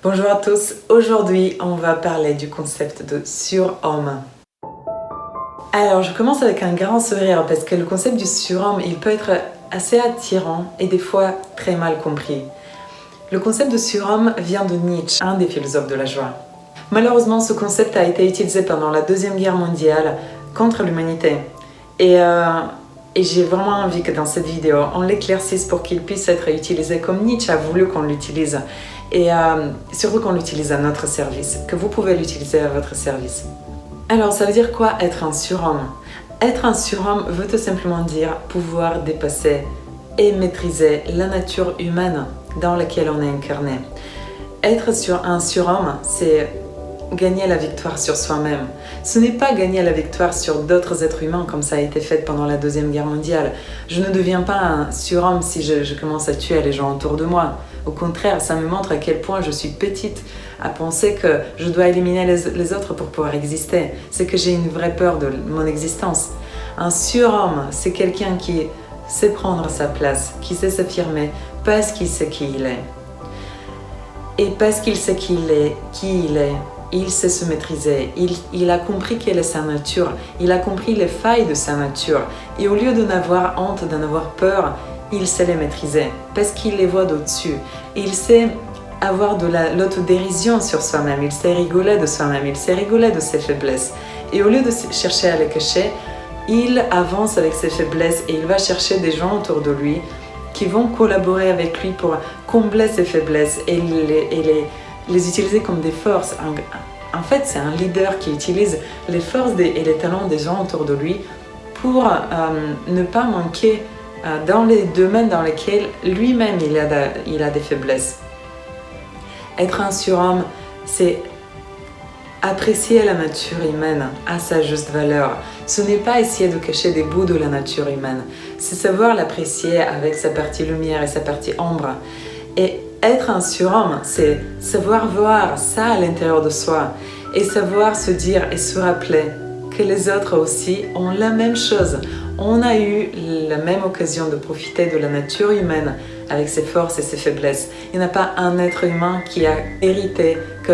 Bonjour à tous, aujourd'hui on va parler du concept de surhomme. Alors je commence avec un grand sourire parce que le concept du surhomme il peut être assez attirant et des fois très mal compris. Le concept de surhomme vient de Nietzsche, un des philosophes de la joie. Malheureusement ce concept a été utilisé pendant la Deuxième Guerre mondiale contre l'humanité et j'ai vraiment envie que dans cette vidéo on l'éclaircisse pour qu'il puisse être utilisé comme Nietzsche a voulu qu'on l'utilise. Et surtout qu'on l'utilise à notre service, que vous pouvez l'utiliser à votre service. Alors ça veut dire quoi être un surhomme? Être un surhomme veut tout simplement dire pouvoir dépasser et maîtriser la nature humaine dans laquelle on est incarné. Être un surhomme, c'est gagner la victoire sur soi-même. Ce n'est pas gagner la victoire sur d'autres êtres humains comme ça a été fait pendant la Deuxième Guerre mondiale. Je ne deviens pas un surhomme si je commence à tuer les gens autour de moi. Au contraire, ça me montre à quel point je suis petite à penser que je dois éliminer les autres pour pouvoir exister. C'est que j'ai une vraie peur de mon existence. Un surhomme, c'est quelqu'un qui sait prendre sa place, qui sait s'affirmer parce qu'il sait qui il est. Et parce qu'il sait qui il est, il sait se maîtriser, il a compris quelle est sa nature, il a compris les failles de sa nature. Et au lieu de n'avoir honte, d'en avoir peur, il sait les maîtriser parce qu'il les voit d'au-dessus. Il sait avoir de l'autodérision sur soi-même, il sait rigoler de soi-même, il sait rigoler de ses faiblesses. Et au lieu de chercher à les cacher, il avance avec ses faiblesses et il va chercher des gens autour de lui qui vont collaborer avec lui pour combler ses faiblesses et les utiliser comme des forces. En fait, c'est un leader qui utilise les forces et les talents des gens autour de lui pour ne pas manquer dans les domaines dans lesquels lui-même il a des faiblesses. Être un surhomme, c'est apprécier la nature humaine à sa juste valeur. Ce n'est pas essayer de cacher des bouts de la nature humaine, c'est savoir l'apprécier avec sa partie lumière et sa partie ombre. Et être un surhomme, c'est savoir voir ça à l'intérieur de soi et savoir se dire et se rappeler que les autres aussi ont la même chose. On a eu la même occasion de profiter de la nature humaine avec ses forces et ses faiblesses. Il n'y a pas un être humain qui a hérité que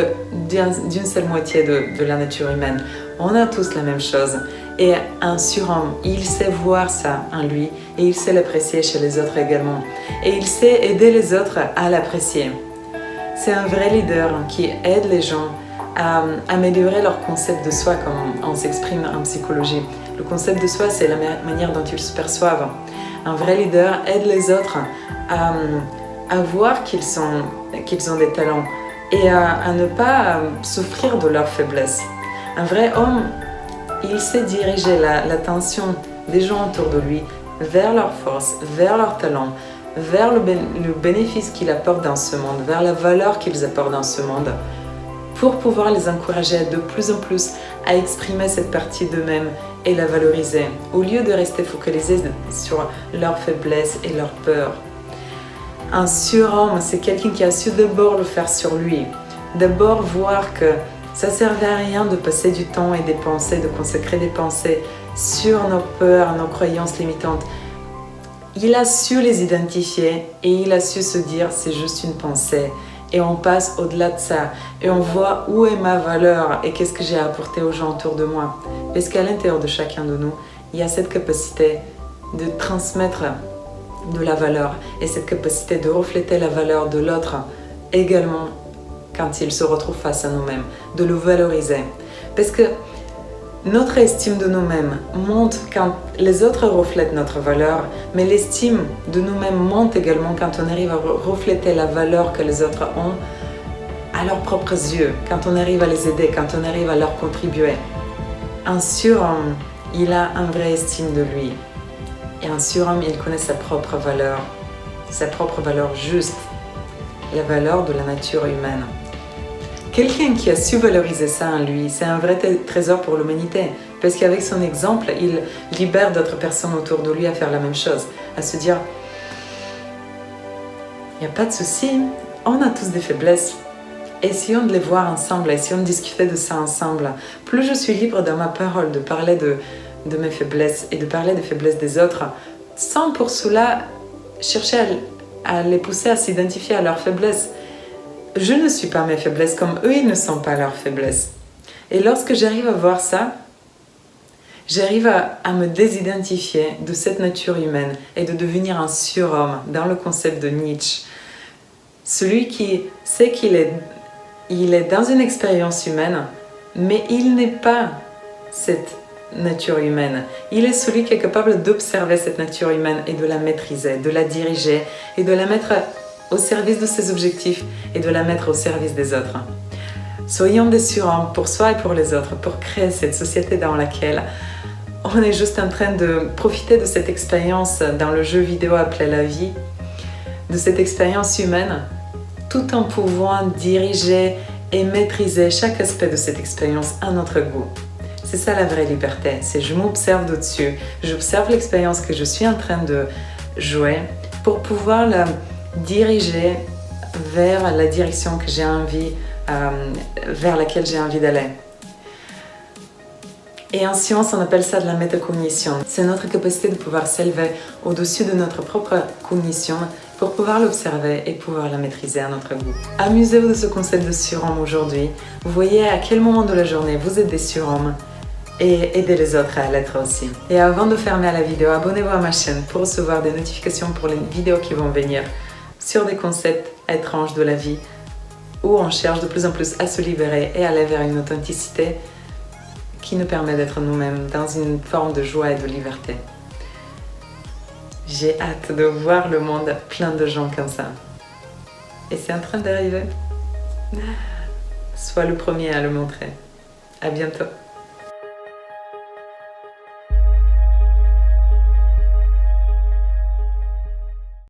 d'une seule moitié de la nature humaine. On a tous la même chose. Et un surhomme, il sait voir ça en lui et il sait l'apprécier chez les autres également. Et il sait aider les autres à l'apprécier. C'est un vrai leader qui aide les gens à améliorer leur concept de soi comme on s'exprime en psychologie. Le concept de soi, c'est la manière dont ils se perçoivent. Un vrai leader aide les autres à voir qu'ils ont des talents et à ne pas souffrir de leurs faiblesses. Un vrai homme, il sait diriger l'attention des gens autour de lui vers leurs forces, vers leurs talents, vers le bénéfice qu'ils apportent dans ce monde, vers la valeur qu'ils apportent dans ce monde, pour pouvoir les encourager de plus en plus à exprimer cette partie d'eux-mêmes et la valoriser, au lieu de rester focalisés sur leurs faiblesses et leurs peurs. Un surhomme, c'est quelqu'un qui a su d'abord le faire sur lui, d'abord voir que ça ne servait à rien de passer du temps et des pensées, de consacrer des pensées sur nos peurs, nos croyances limitantes. Il a su les identifier et il a su se dire c'est juste une pensée. Et on passe au-delà de ça et on voit où est ma valeur et qu'est-ce que j'ai à apporter aux gens autour de moi. Parce qu'à l'intérieur de chacun de nous, il y a cette capacité de transmettre de la valeur et cette capacité de refléter la valeur de l'autre également quand il se retrouve face à nous-mêmes, de le valoriser. Parce que notre estime de nous-mêmes monte quand les autres reflètent notre valeur, mais l'estime de nous-mêmes monte également quand on arrive à refléter la valeur que les autres ont à leurs propres yeux, quand on arrive à les aider, quand on arrive à leur contribuer. Un surhomme, il a une vraie estime de lui. Et un surhomme, il connaît sa propre valeur juste, la valeur de la nature humaine. Quelqu'un qui a su valoriser ça en lui, c'est un vrai trésor pour l'humanité. Parce qu'avec son exemple, il libère d'autres personnes autour de lui à faire la même chose. À se dire, il n'y a pas de souci, on a tous des faiblesses. Essayons de les voir ensemble, essayons de discuter de ça ensemble. Plus je suis libre dans ma parole de parler de mes faiblesses et de parler des faiblesses des autres, sans pour cela chercher à les pousser à s'identifier à leurs faiblesses. je ne suis pas mes faiblesses comme eux, ils ne sont pas leurs faiblesses. Et lorsque j'arrive à voir ça, j'arrive à me désidentifier de cette nature humaine et de devenir un surhomme dans le concept de Nietzsche. Celui qui sait qu'il est dans une expérience humaine, mais il n'est pas cette nature humaine. Il est celui qui est capable d'observer cette nature humaine et de la maîtriser, de la diriger et de la mettre au service de ses objectifs et de la mettre au service des autres. Soyons des surhommes pour soi et pour les autres, pour créer cette société dans laquelle on est juste en train de profiter de cette expérience dans le jeu vidéo appelé la vie, de cette expérience humaine, tout en pouvant diriger et maîtriser chaque aspect de cette expérience à notre goût. C'est ça la vraie liberté, c'est je m'observe d'au-dessus, j'observe l'expérience que je suis en train de jouer pour pouvoir la diriger vers la direction que j'ai envie, vers laquelle j'ai envie d'aller. Et en science, on appelle ça de la métacognition. C'est notre capacité de pouvoir s'élever au-dessus de notre propre cognition pour pouvoir l'observer et pouvoir la maîtriser à notre goût. Amusez-vous de ce concept de surhomme aujourd'hui. Vous voyez à quel moment de la journée vous êtes des surhommes et aidez les autres à l'être aussi. Et avant de fermer la vidéo, abonnez-vous à ma chaîne pour recevoir des notifications pour les vidéos qui vont venir sur des concepts étranges de la vie où on cherche de plus en plus à se libérer et aller vers une authenticité qui nous permet d'être nous-mêmes dans une forme de joie et de liberté. J'ai hâte de voir le monde plein de gens comme ça. Et c'est en train d'arriver. Sois le premier à le montrer. À bientôt.